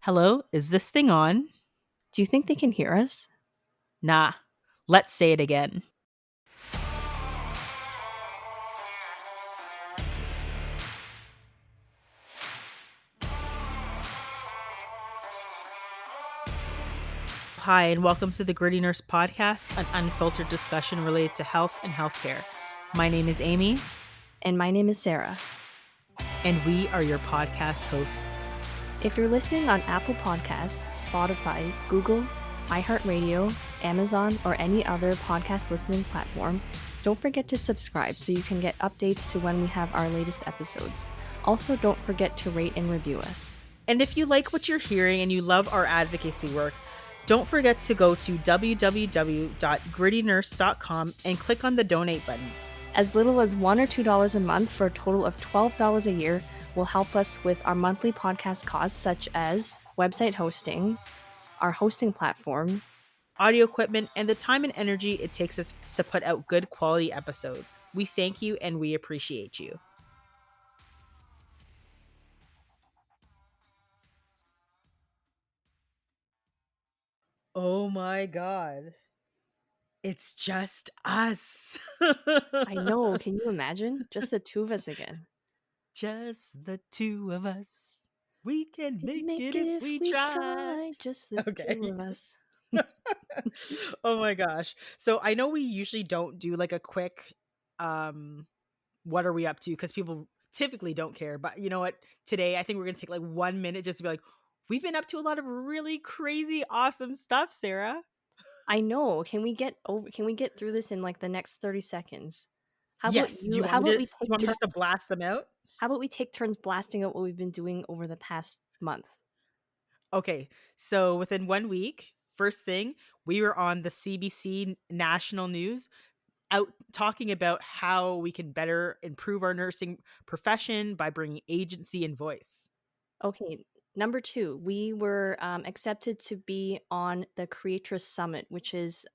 Hello, is this thing on? Do you think they can hear us? Nah. Let's say it again. Hi, and welcome to the Gritty Nurse Podcast, an unfiltered discussion related to health and healthcare. My name is Amy, And my name is Sarah. and we are your podcast hosts. If you're listening on Apple Podcasts, Spotify, Google, iHeartRadio, Amazon, or any other podcast listening platform, don't forget to subscribe so you can get updates to when we have our latest episodes. Also, don't forget to rate and review us. And if you like what you're hearing and you love our advocacy work, don't forget to go to www.grittynurse.com and click on the donate button. As little as $1 or $2 a month for a total of $12 a year will help us with our monthly podcast costs, such as website hosting, our hosting platform, audio equipment, and the time and energy it takes us to put out good quality episodes. We thank you and we appreciate you. Oh my God. It's just us. I know. Can you imagine? Just the two of us again. Just the two of us. We can We make make it it if if we we try. try. Just the Okay. two of us. Oh my gosh. So I know we usually don't do like a quick what are we up to, because people typically don't care. But you know what? Today I think we're gonna take like 1 minute just to be like, we've been up to a lot of really crazy, awesome stuff, Sarah. I know. Can we get through this in like the next 30 seconds? How about Yes. Do you you want how me about to? we Do you take want me just to turns? blast them out? How about we take turns blasting out what we've been doing over the past month? Okay, so within 1 week, first thing, we were on the CBC national news out talking about how we can better improve our nursing profession by bringing agency and voice. Okay, number two, we were accepted to be on the Creatress Summit, which is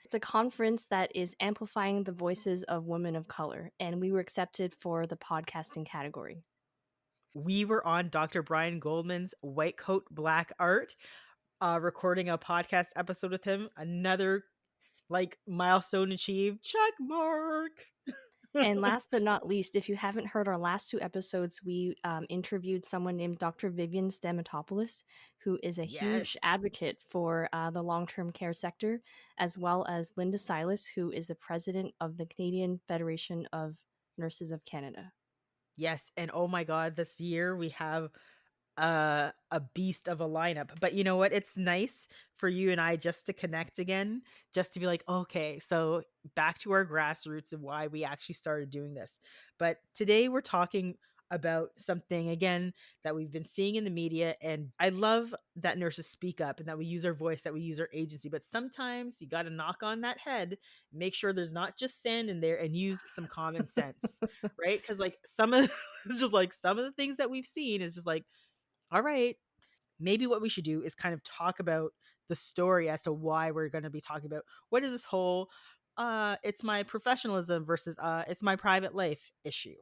it's a conference that is amplifying the voices of women of color, and we were accepted for the podcasting category. We were on Dr. Brian Goldman's White Coat Black Art, recording a podcast episode with him. Another like milestone achieved. Check mark. And last but not least, if you haven't heard our last two episodes, we interviewed someone named Dr. Vivian Stamatopoulos, who is a Yes. huge advocate for the long term care sector, as well as Linda Silas, who is the president of the Canadian Federation of Nurses of Canada. Yes, and oh my god, this year we have a beast of a lineup. But you know what? It's nice for you and I just to connect again, just to be like, okay, so back to our grassroots and why we actually started doing this. But today we're talking about something again that we've been seeing in the media, and I love that nurses speak up and that we use our voice, that we use our agency. But sometimes you got to knock on that head, make sure there's not just sand in there, and use some common sense, right? Because like some of it's just like some of the things that we've seen is just like, all right, maybe what we should do is kind of talk about the story as to why we're going to be talking about what is this whole it's my professionalism versus it's my private life issue.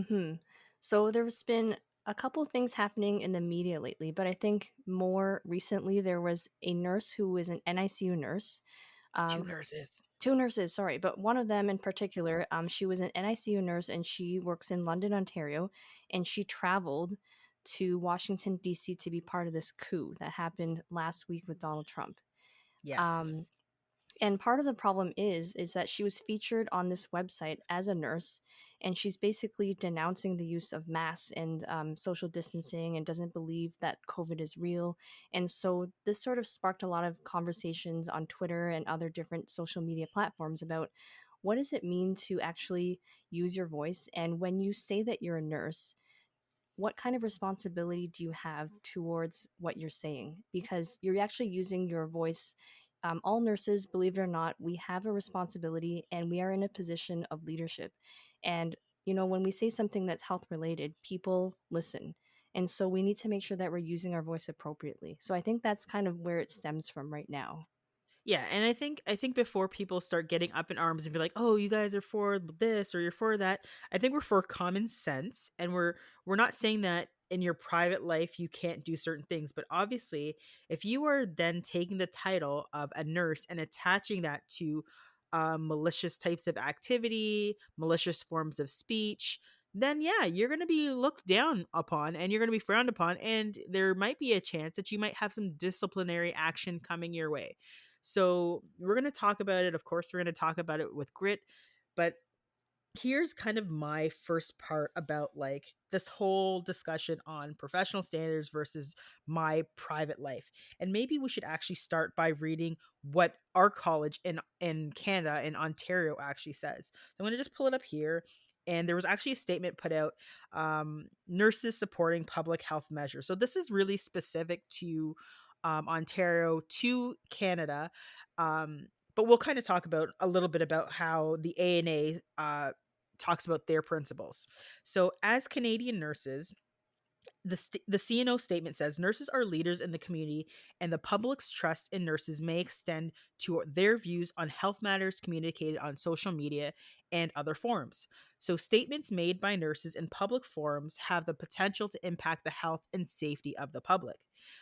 hmm So there's been a couple of things happening in the media lately, but I think more recently there was a nurse who was an NICU nurse. Two Uh, nurses. Two nurses, sorry, but one of them in particular, she was an NICU nurse and she works in London, Ontario, and she traveled to Washington, D.C. to be part of this coup that happened last week with Donald Trump. Yes. Um, and part of the problem is that she was featured on this website as a nurse, and she's basically denouncing the use of masks and social distancing, and doesn't believe that COVID is real. And so this sort of sparked a lot of conversations on Twitter and other different social media platforms about what does it mean to actually use your voice, and when you say that you're a nurse, what kind of responsibility do you have towards what you're saying? Because you're actually using your voice. All nurses, believe it or not, we have a responsibility and we are in a position of leadership. And, when we say something that's health related, people listen. And so we need to make sure that we're using our voice appropriately. So I think that's kind of where it stems from right now. Yeah, and I think before people start getting up in arms and be like, "Oh, you guys are for this or you're for that," I think we're for common sense, and we're not saying that in your private life you can't do certain things. But obviously, if you are then taking the title of a nurse and attaching that to malicious types of activity, malicious forms of speech, then yeah, you're going to be looked down upon and you're going to be frowned upon. And there might be a chance that you might have some disciplinary action coming your way. So we're going to talk about it. Of course, we're going to talk about it with grit. But here's kind of my first part about like this whole discussion on professional standards versus my private life. And maybe we should actually start by reading what our college in Canada, in Ontario, actually says. I'm going to just pull it up here. And there was actually a statement put out, nurses supporting public health measures. So this is really specific to Ontario, to Canada. But we'll kind of talk about a little bit about how the ANA talks about their principles. So, as Canadian nurses, the CNO statement says nurses are leaders in the community, and the public's trust in nurses may extend to their views on health matters communicated on social media and other forums. So, statements made by nurses in public forums have the potential to impact the health and safety of the public.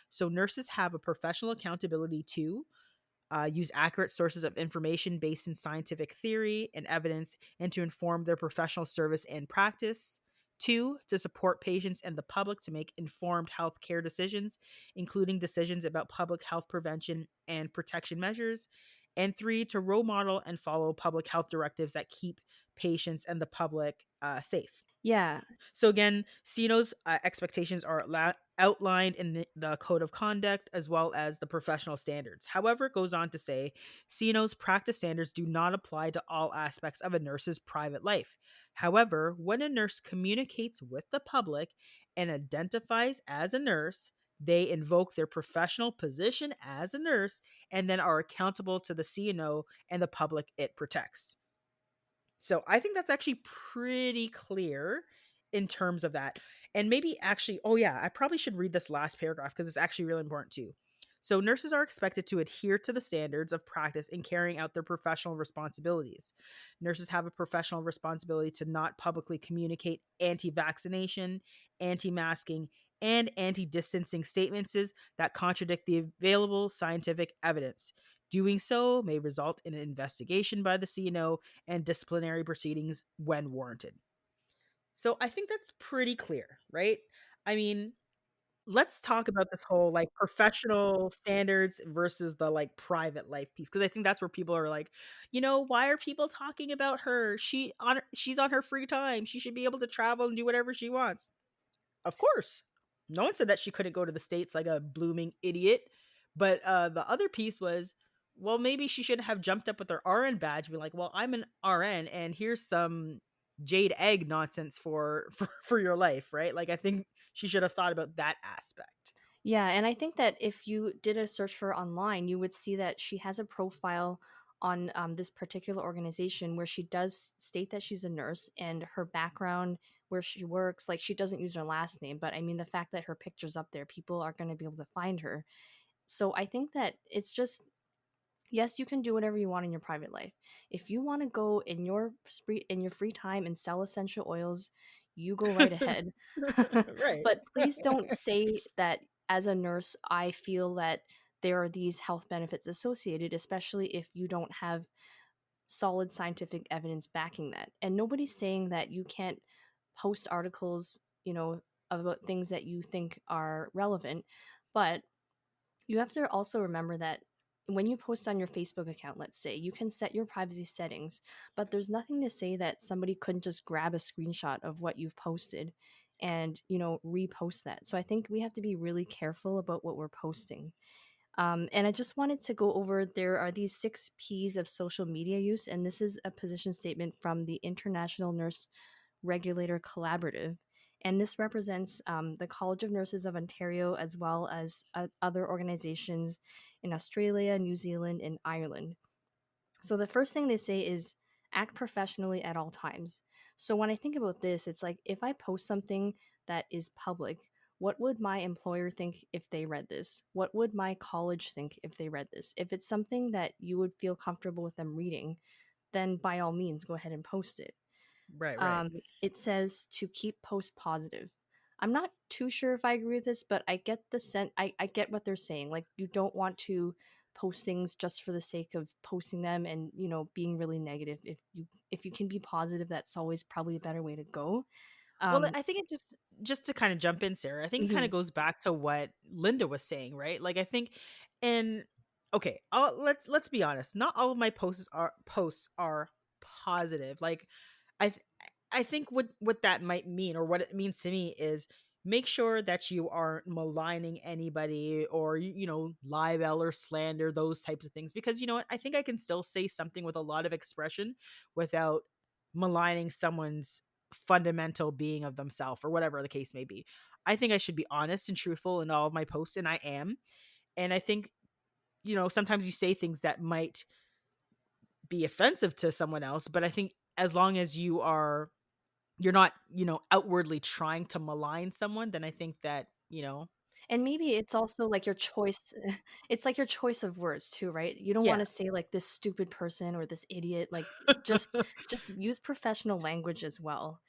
So, nurses have a professional accountability to use accurate sources of information based in scientific theory and evidence, and to inform their professional service and practice. Two, to support patients and the public to make informed healthcare decisions, including decisions about public health prevention and protection measures. And three, to role model and follow public health directives that keep patients and the public safe. Yeah, So again, CNO's expectations are outlined in the code of conduct as well as the professional standards. However, it goes on to say CNO's practice standards do not apply to all aspects of a nurse's private life. However, when a nurse communicates with the public and identifies as a nurse, they invoke their professional position as a nurse and then are accountable to the CNO and the public it protects. So I think that's actually pretty clear in terms of that. And maybe actually, oh yeah, I probably should read this last paragraph because it's actually really important too. So nurses are expected to adhere to the standards of practice in carrying out their professional responsibilities. Nurses have a professional responsibility to not publicly communicate anti-vaccination, anti-masking, and anti-distancing statements that contradict the available scientific evidence. Doing so may result in an investigation by the CNO and disciplinary proceedings when warranted. So I think that's pretty clear, right? I mean, let's talk about this whole like professional standards versus the like private life piece, because I think that's where people are like, why are people talking about her? She's on her free time. She should be able to travel and do whatever she wants. Of course. No one said that she couldn't go to the States like a blooming idiot. But the other piece was, well, maybe she should have jumped up with her RN badge and be like, well, I'm an RN and here's some jade egg nonsense for your life, right? Like I think she should have thought about that aspect. yeah, and I think that if you did a search for her online, you would see that she has a profile on this particular organization where she does state that she's a nurse and her background, where she works. Like she doesn't use her last name, but I mean the fact that her picture's up there, people are going to be able to find her. So I think that it's just, yes, you can do whatever you want in your private life. If you want to go in your free time and sell essential oils, you go right ahead. Right. But please don't say that as a nurse I feel that there are these health benefits associated, especially if you don't have solid scientific evidence backing that. And nobody's saying that you can't post articles, about things that you think are relevant, but you have to also remember that when you post on your Facebook account, let's say, you can set your privacy settings, but there's nothing to say that somebody couldn't just grab a screenshot of what you've posted and, repost that. So I think we have to be really careful about what we're posting. And I just wanted to go over, there are these 6 P's of social media use, and this is a position statement from the International Nurse Regulator Collaborative. And this represents the College of Nurses of Ontario as well as other organizations in Australia, New Zealand, and Ireland. So the first thing they say is act professionally at all times. So when I think about this, it's like if I post something that is public, what would my employer think if they read this? What would my college think if they read this? If it's something that you would feel comfortable with them reading, then by all means go ahead and post it. Right, right. It says to keep post positive. I'm not too sure if I agree with this, but I get the I get what they're saying. Like, you don't want to post things just for the sake of posting them and, being really negative. If you can be positive, that's always probably a better way to go. Well, Um I think it just to kind of jump in, Sarah, I think it kind of mhm. goes back to what Linda was saying, right? Like I think and okay, let's be honest. Not all of my posts are positive. Like I th- I think what that might mean or what it means to me is make sure that you aren't maligning anybody or libel or slander those types of things because you know what I think I can still say something with a lot of expression without maligning someone's fundamental being of themselves or whatever the case may be. I think I should be honest and truthful in all of my posts and I am. And I think sometimes you say things that might be offensive to someone else, but I think as long as you're not, outwardly trying to malign someone, then I think that, And maybe it's also like your choice it's like your choice of words too, right? You don't want yeah. to say like this stupid person or this idiot, like just use professional language as well.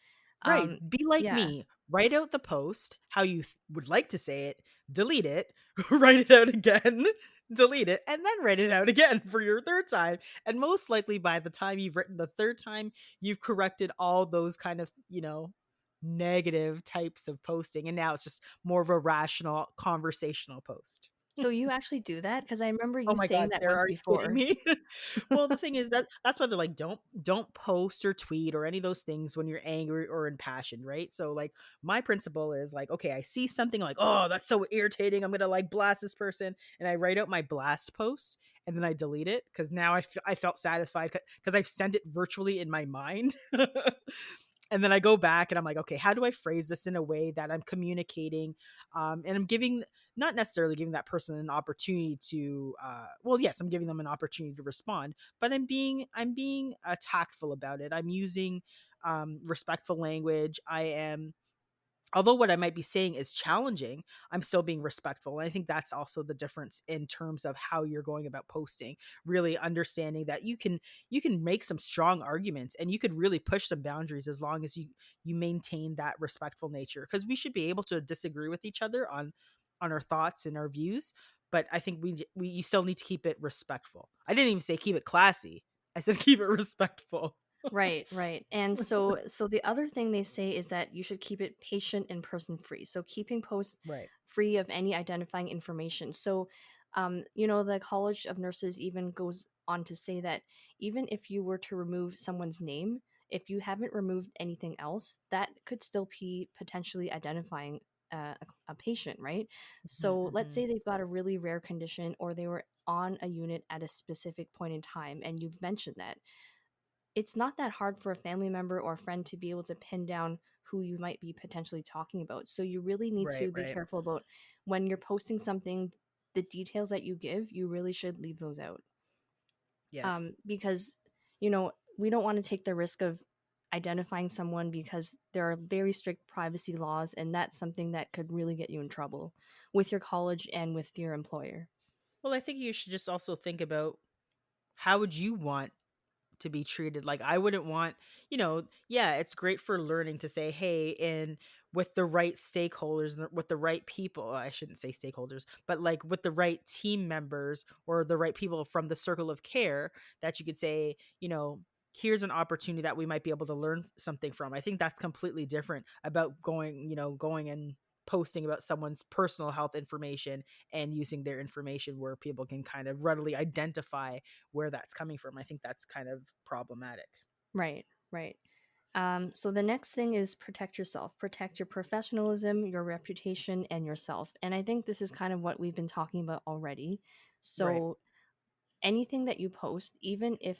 Right. Um Be like yeah. me. Write out the post how you would like to say it, delete it, write it out again, delete it, and then write it out again for your third time. And most likely by the time you've written the third time, you've corrected all those kind of, negative types of posting. And now it's just more of a rational conversational post. So you actually do that? Because I remember Oh you my saying god, that Sarah, once are you kidding before. me? Well, the thing is that's why they're like, don't post or tweet or any of those things when you're angry or in passion, right? So like my principle is like, okay, I see something like, oh, that's so irritating. I'm gonna like blast this person, and I write out my blast post and then I delete it because now I felt satisfied because I've sent it virtually in my mind. And then I go back and I'm like, okay, how do I phrase this in a way that I'm communicating, and I'm giving not necessarily giving that person an opportunity to well, yes, I'm giving them an opportunity to respond, but I'm being tactful about it. I'm using respectful language. I am Although what I might be saying is challenging, I'm still being respectful. And I think that's also the difference in terms of how you're going about posting, really understanding that you can make some strong arguments and you could really push some boundaries as long as you maintain that respectful nature because we should be able to disagree with each other on our thoughts and our views, but I think we you still need to keep it respectful. I didn't even say keep it classy. I said keep it respectful. Right, right. And so the other thing they say is that you should keep it patient and person free. So keeping posts Right. free of any identifying information. So the College of Nurses even goes on to say that even if you were to remove someone's name, if you haven't removed anything else, that could still be potentially identifying a patient, right? So let's Mm-hmm. say they've got a really rare condition or they were on a unit at a specific point in time and you've mentioned that it's not that hard for a family member or a friend to be able to pin down who you might be potentially talking about. So you really need Right, to be right. careful about when you're posting something, the details that you give, you really should leave those out. Yeah. Because, we don't want to take the risk of identifying someone because there are very strict privacy laws, and that's something that could really get you in trouble with your college and with your employer. Well, I think you should just also think about how would you want to be treated. Like I wouldn't want, yeah, it's great for learning to say, hey, and with the right stakeholders and with the right people, I shouldn't say stakeholders, but like with the right team members or the right people from the circle of care that you could say, here's an opportunity that we might be able to learn something from. I think that's completely different about going and posting about someone's personal health information and using their information where people can kind of readily identify where that's coming from. I think that's kind of problematic. Right, right. So the next thing is protect yourself, protect your professionalism, your reputation, and yourself. And I think this is kind of what we've been talking about already. Right. So anything that you post, even if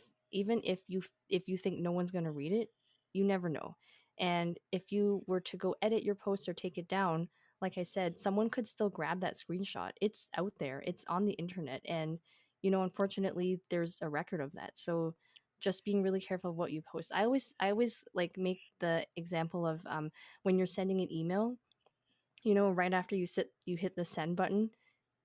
you think no one's going to read it, you never know. And if you were to go edit your post or take it down, like I said, someone could still grab that screenshot. It's out there, it's on the internet, and unfortunately there's a record of that. So just being really careful of what you post. I always like make the example of when you're sending an email, right after you hit the send button,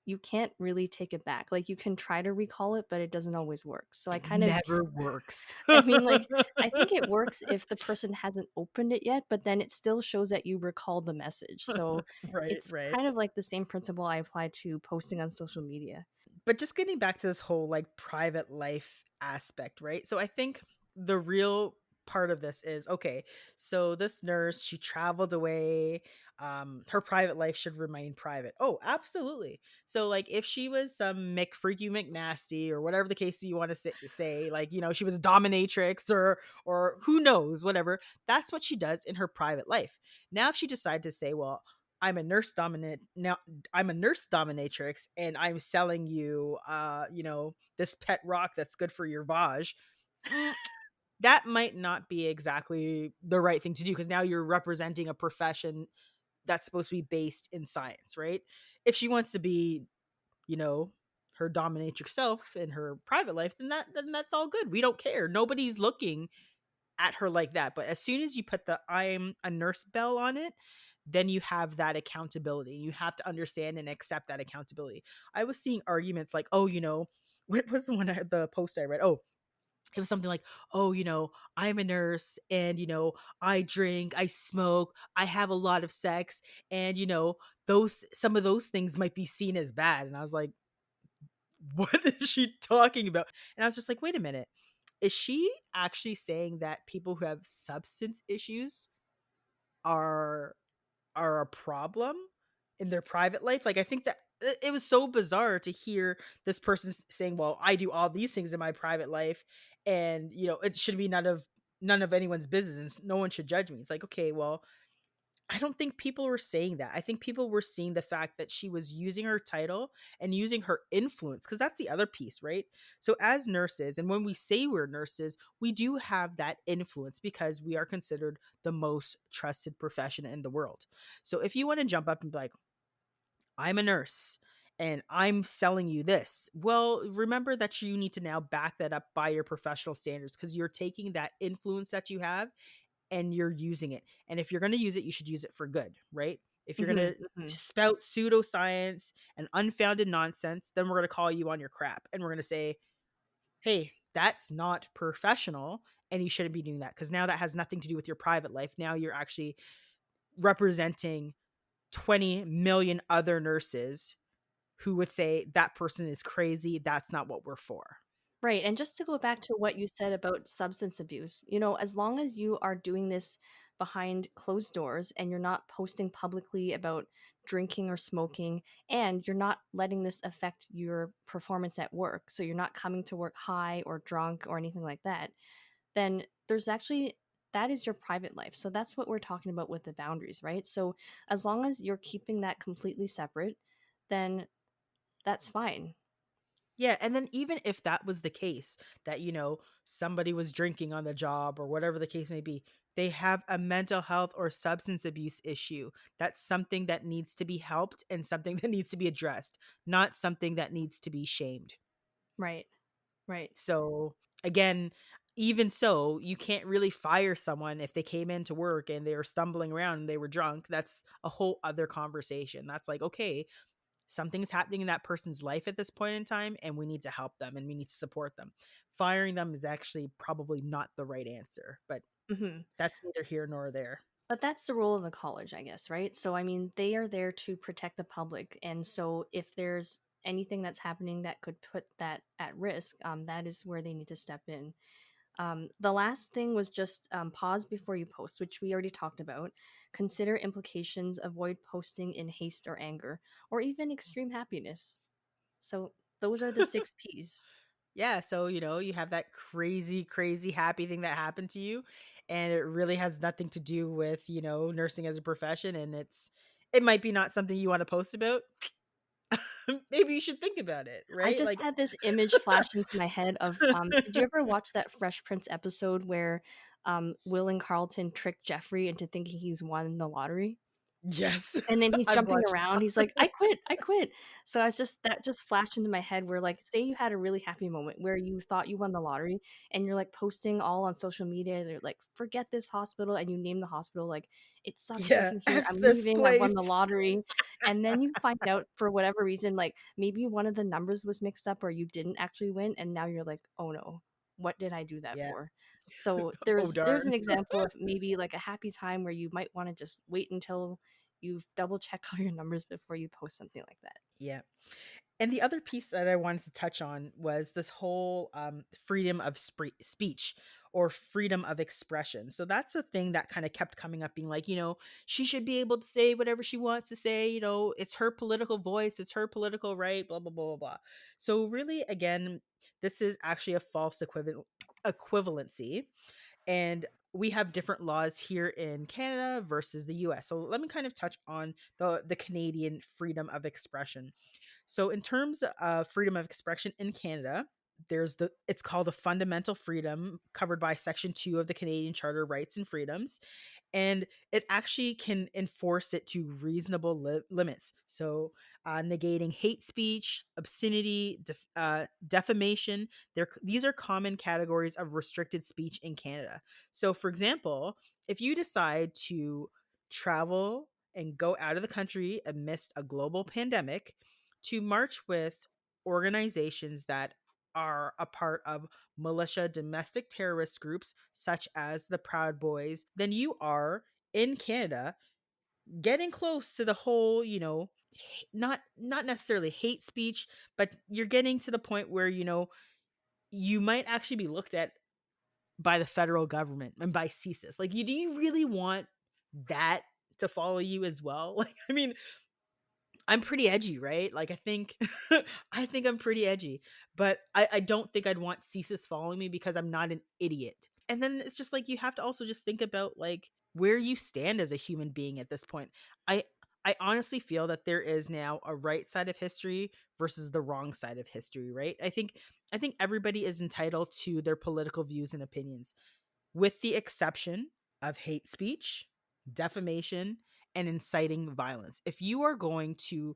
you can't really take it back. Like, you can try to recall it, but it doesn't always work. So I It kind of never works. I mean, like, I think it works if the person hasn't opened it yet, but then it still shows that you recall the message. So Right, it's right. kind of like the same principle I apply to posting on social media. But just getting back to this whole like private life aspect, right? So I think the real part of this is okay, so this nurse, she traveled away. Her private life should remain private. Oh, absolutely. So like if she was some McFreaky McNasty or whatever the case you want to say, like, she was a dominatrix or who knows, whatever, that's what she does in her private life. Now if she decided to say, well, I'm a nurse dominant now, I'm a nurse dominatrix and I'm selling you this pet rock that's good for your Vaj. mm, that might not be exactly the right thing to do because now you're representing a profession that's supposed to be based in science, right? If she wants to be, you know, her dominatrix self in her private life, then that's all good. We don't care. Nobody's looking at her like that. But as soon as you put the I'm a nurse bell on it, then you have that accountability. You have to understand and accept that accountability. I was seeing arguments like, oh, what was the post I read? Oh, it was something like, oh, I'm a nurse and, I drink, I smoke, I have a lot of sex. And, some of those things might be seen as bad. And I was like, what is she talking about? And I was just like, wait a minute. Is she actually saying that people who have substance issues are are a problem in their private life? Like I think that it was so bizarre to hear this person saying, "Well, I do all these things in my private life and, it should be none of anyone's business and no one should judge me." It's like, "Okay, well, I don't think people were saying that. I think people were seeing the fact that she was using her title and using her influence because that's the other piece, right? So, as nurses, and when we say we're nurses, we do have that influence because we are considered the most trusted profession in the world. So, if you want to jump up and be like, I'm a nurse and I'm selling you this, well, remember that you need to now back that up by your professional standards because you're taking that influence that you have and you're using it. And if you're going to use it, you should use it for good, right? If you're Hmm. going to Hmm. spout pseudoscience and unfounded nonsense, then we're going to call you on your crap and we're going to say, hey, that's not professional and you shouldn't be doing that because now that has nothing to do with your private life. Now you're actually representing 20 million other nurses who would say that person is crazy. That's not what we're for. Right. And just to go back to what you said about substance abuse, as long as you are doing this behind closed doors and you're not posting publicly about drinking or smoking, and you're not letting this affect your performance at work, so you're not coming to work high or drunk or anything like that, then there's actually that is your private life. So that's what we're talking about with the boundaries, right? So as long as you're keeping that completely separate, then that's fine. Yeah, and then even if that was the case, that, somebody was drinking on the job or whatever the case may be, they have a mental health or substance abuse issue. That's something that needs to be helped and something that needs to be addressed, not something that needs to be shamed. Right. Right. So, again, even so, you can't really fire someone if they came into work and they were stumbling around and they were drunk. That's a whole other conversation. That's like, okay, something's happening in that person's life at this point in time and we need to help them and we need to support them. Firing them is actually probably not the right answer, but Mhm. that's neither here nor there. But that's the role of the college, I guess, right? So, I mean, they are there to protect the public. And so, if there's anything that's happening that could put that at risk, that is where they need to step in. The last thing was just pause before you post, which we already talked about. Consider implications, avoid posting in haste or anger, or even extreme happiness. So, those are the six P's. Yeah, so you have that crazy crazy happy thing that happened to you and it really has nothing to do with, nursing as a profession and it might be not something you want to post about. Maybe you should think about it, I right? just Like had this image flash into my head of, did you ever watch that Fresh Prince episode where, Will and Carlton trick Jeffrey into thinking he's won the lottery? Yes. And then he's I've jumping watched. around, he's like, "I quit, I quit." So I was just that just flashed into my head where, like, say you had a really happy moment where you thought you won the lottery and you're, like, posting all on social media, they're like, "Forget this hospital," and you name the hospital, like, "It sucks Yeah, working here, F I'm this leaving, I won the place. lottery." And then you find out for whatever reason, like, maybe one of the numbers was mixed up or you didn't actually win, and now you're like, "Oh, no. What did I do that Yeah. for?" So Oh, there's darn. an example of maybe, like, a happy time where you might wanna just wait until you've double checked all your numbers before you post something like that. Yeah. And the other piece that I wanted to touch on was this whole freedom of speech or freedom of expression. So that's a thing that kind of kept coming up, being like, she should be able to say whatever she wants to say. It's her political voice, it's her political right, blah, blah, blah, blah, blah. So, really, again, this is actually a false equivalency. And we have different laws here in Canada versus the US. So let me kind of touch on the Canadian freedom of expression. So in terms of freedom of expression in Canada, it's called a fundamental freedom covered by section 2 of the Canadian Charter of Rights and Freedoms, and it actually can enforce it to reasonable limits. So negating hate speech, obscenity, defamation, these are common categories of restricted speech in Canada. So for example, if you decide to travel and go out of the country amidst a global pandemic to march with organizations that are a part of militia domestic terrorist groups such as the Proud Boys, then you are in Canada getting close to the whole, not necessarily hate speech, but you're getting to the point where, you might actually be looked at by the federal government and by CSIS. Like, do you really want that to follow you as well? Like, I mean, I'm pretty edgy, right? Like, I think I think I'm pretty edgy, but I don't think I'd want CSIS following me because I'm not an idiot. And then it's just like you have to also just think about like where you stand as a human being at this point. I I honestly feel that there is now a right side of history versus the wrong side of history, right? I think everybody is entitled to their political views and opinions, with the exception of hate speech, defamation, and inciting violence. If you are going to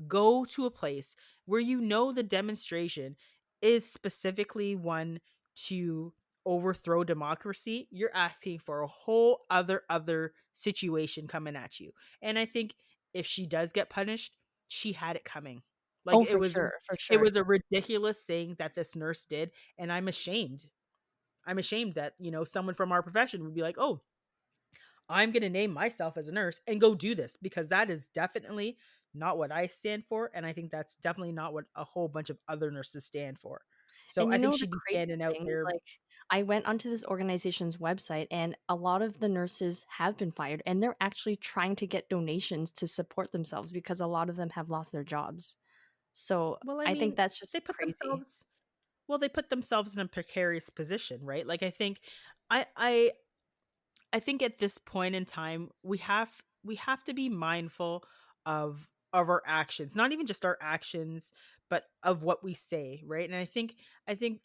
go to a place where the demonstration is specifically one to overthrow democracy, you're asking for a whole other situation coming at you. And I think if she does get punished, she had it coming. Like Oh, it for was sure, for it sure. was a ridiculous thing that this nurse did, and I'm ashamed. I'm ashamed that, someone from our profession would be like, "Oh, I'm going to name myself as a nurse and go do this," because that is definitely not what I stand for. And I think that's definitely not what a whole bunch of other nurses stand for. So And I you think know the she'd be crazy standing out thing is, there. like, I went onto this organization's website, and a lot of the nurses have been fired, and they're actually trying to get donations to support themselves because a lot of them have lost their jobs. So, Well, I I think mean, that's just they put crazy. themselves, well, they put themselves in a precarious position, right? Like, I think, I think at this point in time, we have to be mindful of our actions, not even just our actions, but of what we say, right? And I think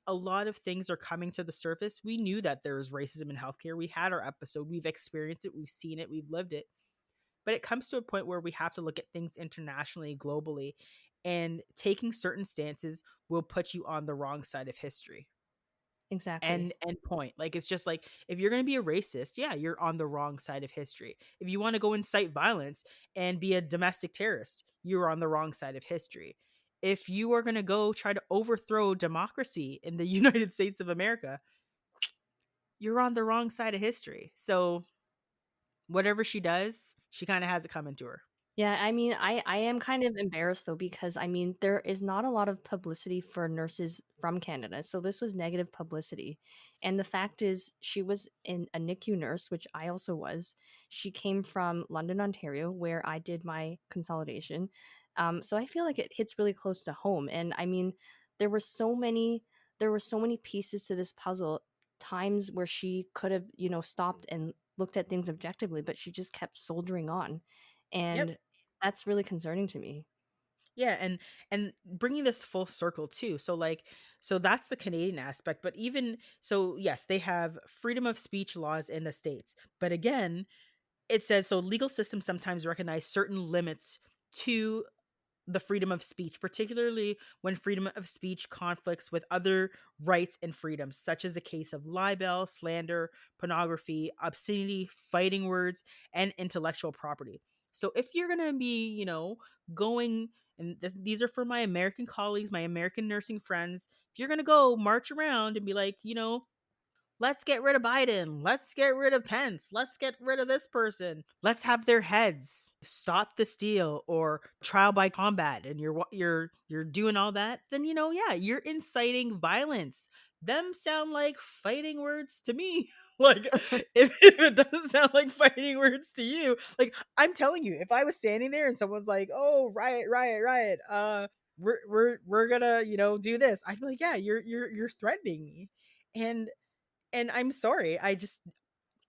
a lot of things are coming to the surface. We knew that there was racism in healthcare. We had our episode. We've experienced it. We've seen it. We've lived it. But it comes to a point where we have to look at things internationally, globally, and taking certain stances will put you on the wrong side of history. Exactly. And point. Like, it's just like, if you're gonna be a racist, yeah, you're on the wrong side of history. If you want to go incite violence and be a domestic terrorist, you're on the wrong side of history. If you are gonna go try to overthrow democracy in the United States of America, you're on the wrong side of history. So whatever she does, she kind of has it coming to her. Yeah, I mean, I am kind of embarrassed though because I mean, there is not a lot of publicity for nurses from Canada. So this was negative publicity. And the fact is she was in a NICU nurse, which I also was. She came from London, Ontario, where I did my consolidation. So I feel like it hits really close to home. And I mean, there were so many there were so many pieces to this puzzle, times where she could have, stopped and looked at things objectively, but she just kept soldiering on. Yep. And that's really concerning to me. Yeah, and bringing this full circle too. So like, so that's the Canadian aspect, but even so, yes, they have freedom of speech laws in the states. But again, it says, so legal systems sometimes recognize certain limits to the freedom of speech, particularly when freedom of speech conflicts with other rights and freedoms, such as the case of libel, slander, pornography, obscenity, fighting words, and intellectual property. So if you're going to be, going, and these are for my American colleagues, my American nursing friends, if you're going to go march around and be like, let's get rid of Biden. Let's get rid of Pence. Let's get rid of this person. Let's have their heads. Stop the steal or trial by combat, and you're doing all that. Then yeah, you're inciting violence. Them sound like fighting words to me. Like if it doesn't sound like fighting words to you, like I'm telling you, if I was standing there and someone's like, "Oh, riot, riot, riot," we're gonna do this, I'd be like, "Yeah, you're threatening me," and I'm sorry. I just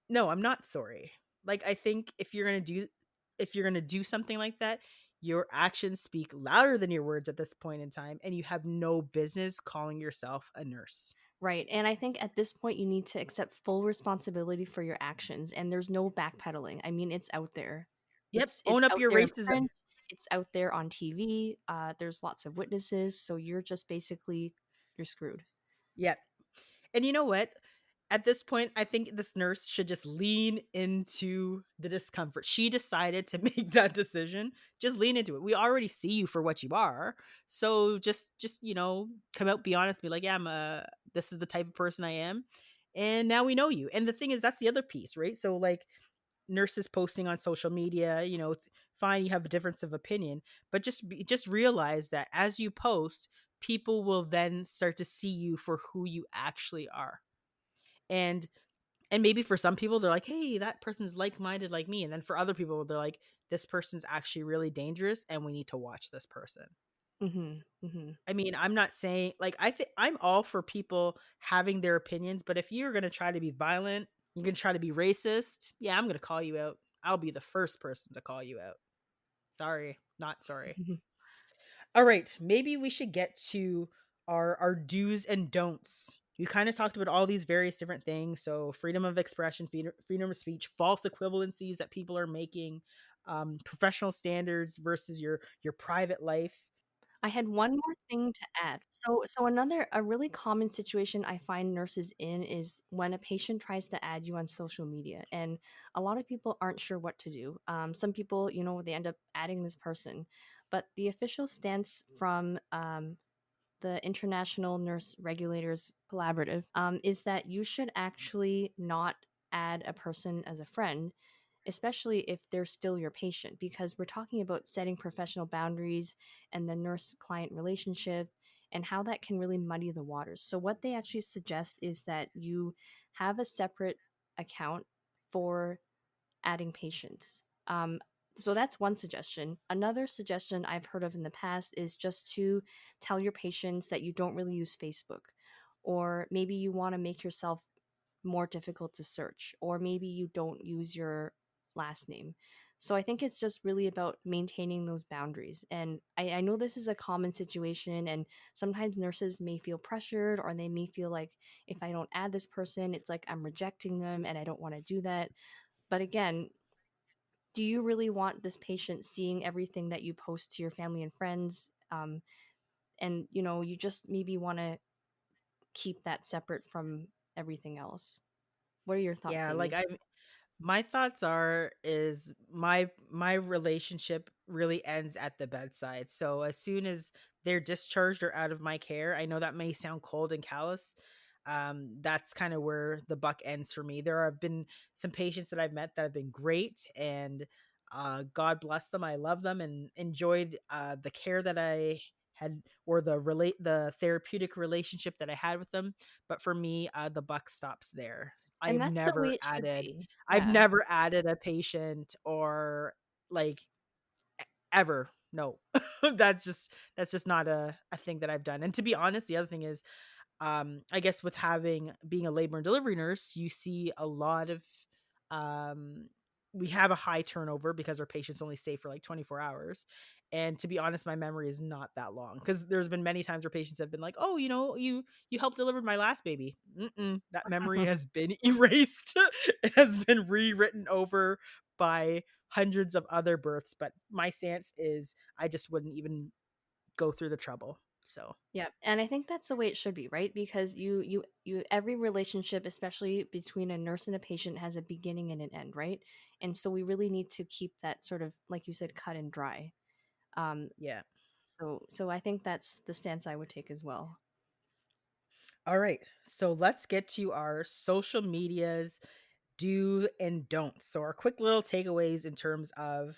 no, I'm not sorry. Like I think if you're going to do something like that, your actions speak louder than your words at this point in time, and you have no business calling yourself a nurse. Right. And I think at this point, you need to accept full responsibility for your actions. And there's no backpedaling. I mean, it's out there. Yep, It's own up out your there in racism. print. It's out there on TV. There's lots of witnesses. So you're just basically, you're screwed. Yep. And you know what? At this point, I think this nurse should just lean into the discomfort. She decided to make that decision. Just lean into it. We already see you for what you are. So just, come out, be honest, be like, yeah, this is the type of person I am. And now we know you. And the thing is, that's the other piece, right? So like nurses posting on social media, it's fine, you have a difference of opinion, but just realize that as you post, people will then start to see you for who you actually are. And and maybe for some people they're like, hey, that person's like-minded like me, and then for other people they're like, this person's actually really dangerous and we need to watch this person. Mm-hmm. Mm-hmm. I mean, I'm not saying, like, I think I'm all for people having their opinions, but if you're going to try to be violent, you're going to try to be racist, yeah, I'm going to call you out. I'll be the first person to call you out. Sorry, not sorry. All right, maybe we should get to our do's and don'ts. We kind of talked about all these various different things. So freedom of expression, freedom of speech, false equivalencies that people are making, professional standards versus your private life. I had one more thing to add. So another a really common situation I find nurses in is when a patient tries to add you on social media, and a lot of people aren't sure what to do. Some people, they end up adding this person, but the official stance from the International Nurse Regulators Collaborative, is that you should actually not add a person as a friend, especially if they're still your patient, because we're talking about setting professional boundaries and the nurse client relationship and how that can really muddy the waters. So, what they actually suggest is that you have a separate account for adding patients. So that's one suggestion. Another suggestion I've heard of in the past is just to tell your patients that you don't really use Facebook, or maybe you want to make yourself more difficult to search, or maybe you don't use your last name. So I think it's just really about maintaining those boundaries. And I know this is a common situation, and sometimes nurses may feel pressured, or they may feel like if I don't add this person, it's like I'm rejecting them and I don't want to do that. But again, do you really want this patient seeing everything that you post to your family and friends? And you just maybe want to keep that separate from everything else. What are your thoughts, Yeah, like Amy? my thoughts are is my relationship really ends at the bedside. So as soon as they're discharged or out of my care, I know that may sound cold and callous. That's kind of where the buck ends for me. There have been some patients that I've met that have been great, and God bless them. I love them and enjoyed the care that I had, or the therapeutic relationship that I had with them. But for me, the buck stops there. And I've that's the way never it should added be. I've Yeah. never added a patient or like ever. No. That's just not a thing that I've done. And to be honest, the other thing is, I guess with being a labor and delivery nurse, you see a lot of um we have a high turnover because our patients only stay for like 24 hours. And to be honest, my memory is not that long because there's been many times where patients have been like, "Oh, you helped deliver my last baby." That memory has been erased. It has been rewritten over by hundreds of other births. But my stance is, I just wouldn't even go through the trouble. So Yeah, and I think that's the way it should be, right? Because you every relationship, especially between a nurse and a patient, has a beginning and an end, right? And so we really need to keep that sort of, like you said, cut and dry. Um, yeah. so I think that's the stance I would take as well. All right. So let's get to our social medias do and don't. So our quick little takeaways in terms of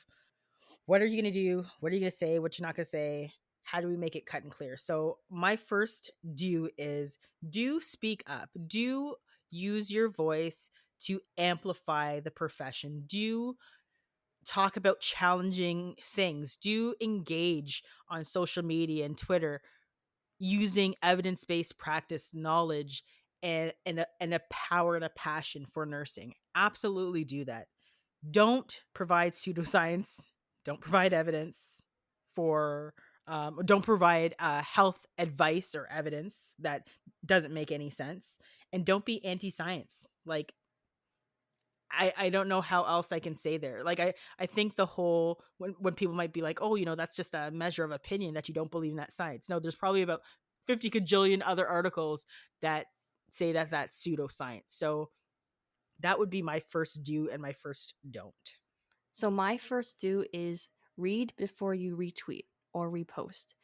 what are you going to do? What are you going to say? What you're not going to say? How do we make it cut and clear? So my first do is do speak up. Do use your voice to amplify the profession. Do talk about challenging things. Do engage on social media and Twitter using evidence-based practice knowledge and a power and a passion for nursing. Absolutely do that. Don't provide pseudoscience. Don't provide evidence for. Don't provide health advice or evidence that doesn't make any sense, and don't be anti-science. Like, I don't know how else I can say there. Like, I think the whole, when people might be like, oh, that's just a measure of opinion that you don't believe in that science. No, there's probably about 50 cajillion other articles that say that that's pseudoscience. So that would be my first do and my first don't. So my first do is read before you retweet or repost.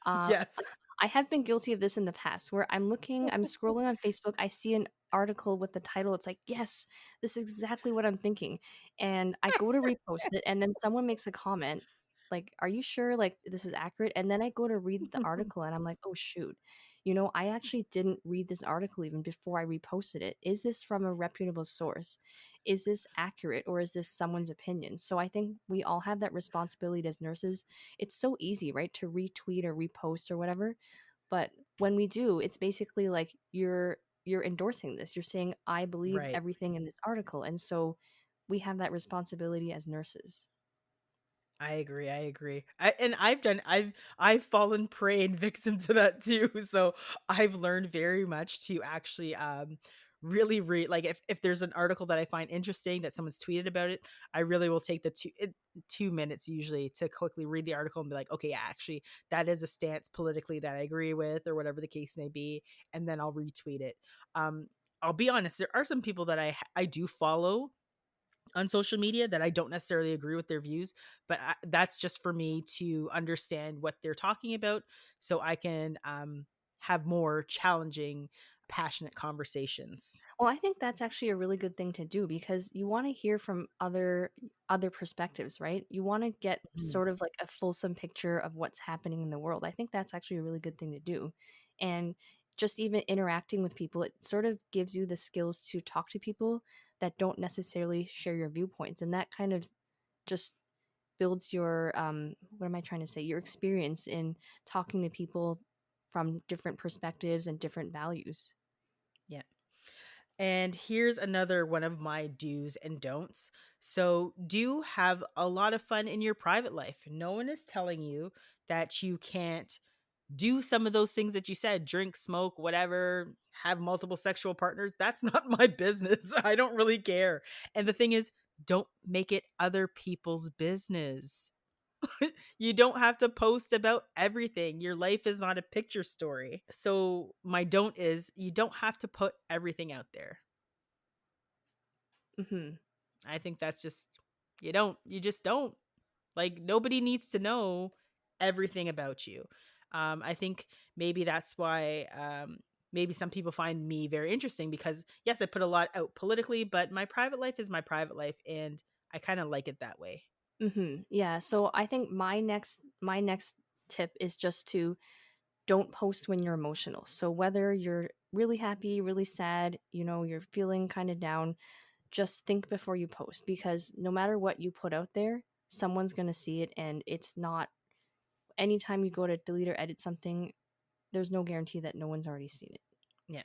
Uh, Yes. I have been guilty of this in the past where I'm scrolling on Facebook, I see an article with the title, it's like, yes, this is exactly what I'm thinking. And I go to repost it, and then someone makes a comment, like, are you sure like this is accurate? And then I go to read the article and I'm like, oh shoot, I actually didn't read this article even before I reposted it. Is this from a reputable source? Is this accurate, or is this someone's opinion? So I think we all have that responsibility as nurses. It's so easy, right, to retweet or repost or whatever, but when we do, it's basically like you're endorsing this. You're saying, I believe Right. everything in this article. And so we have that responsibility as nurses. I agree. I agree. I've fallen prey and victim to that too. So I've learned very much to actually really read, like, if there's an article that I find interesting that someone's tweeted about it, I really will take the 2 minutes usually to quickly read the article and be like, okay, yeah, actually that is a stance politically that I agree with, or whatever the case may be, and then I'll retweet it. Um I'll be honest, there are some people that I do follow on social media that I don't necessarily agree with their views, but that's just for me to understand what they're talking about so I can have more challenging, passionate conversations. Well, I think that's actually a really good thing to do because you want to hear from other perspectives, right? You want to get Mhm. sort of like a fulsome picture of what's happening in the world. I think that's actually a really good thing to do. And just even interacting with people, it sort of gives you the skills to talk to people that don't necessarily share your viewpoints. And that kind of just builds your what am I trying to say? Your experience in talking to people from different perspectives and different values. Yeah. And here's another one of my do's and don'ts. So, do have a lot of fun in your private life. No one is telling you that you can't do some of those things that you said, drink, smoke, whatever, have multiple sexual partners. That's not my business. I don't really care. And the thing is, don't make it other people's business. You don't have to post about everything. Your life is not a picture story. So, my don't is, you don't have to put everything out there. Hmm. I think that's just, you just don't. Like, nobody needs to know everything about you. I think maybe that's why maybe some people find me very interesting because yes, I put a lot out politically, but my private life is my private life, and I kind of like it that way. Yeah. So I think my next tip is just to don't post when you're emotional. So whether you're really happy, really sad, you're feeling kind of down, just think before you post because no matter what you put out there, someone's going to see it, and it's not anytime you go to delete or edit something, there's no guarantee that no one's already seen it. Yeah.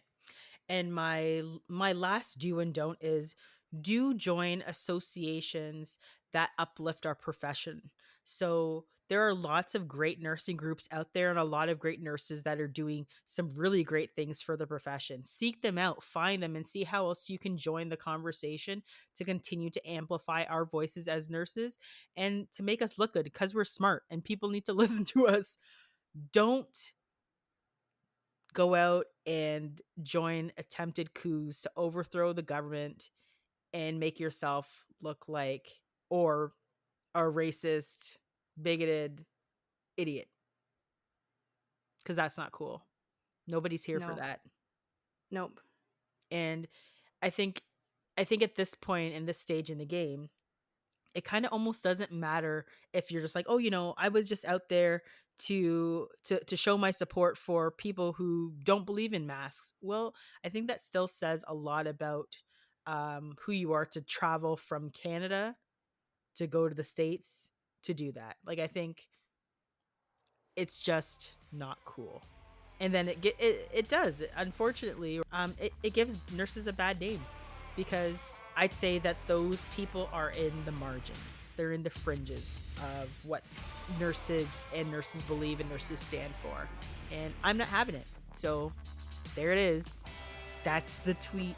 And my last do and don't is do join associations that uplift our profession. So there are lots of great nursing groups out there and a lot of great nurses that are doing some really great things for the profession. Seek them out, find them, and see how else you can join the conversation to continue to amplify our voices as nurses and to make us look good because we're smart and people need to listen to us. Don't go out and join attempted coups to overthrow the government and make yourself look like or a racist, bigoted idiot because that's not cool. Nobody's here for No. that. Nope. And I think I think at this point in this stage in the game, it kind of almost doesn't matter if you're just like, "Oh, I was just out there to show my support for people who don't believe in masks." Well, I think that still says a lot about who you are to travel from Canada to go to the States to do that. Like, I think it's just not cool. And then it does, unfortunately, it gives nurses a bad name because I'd say that those people are in the margins. They're in the fringes of what nurses believe and nurses stand for. And I'm not having it. So there it is. That's the tweet.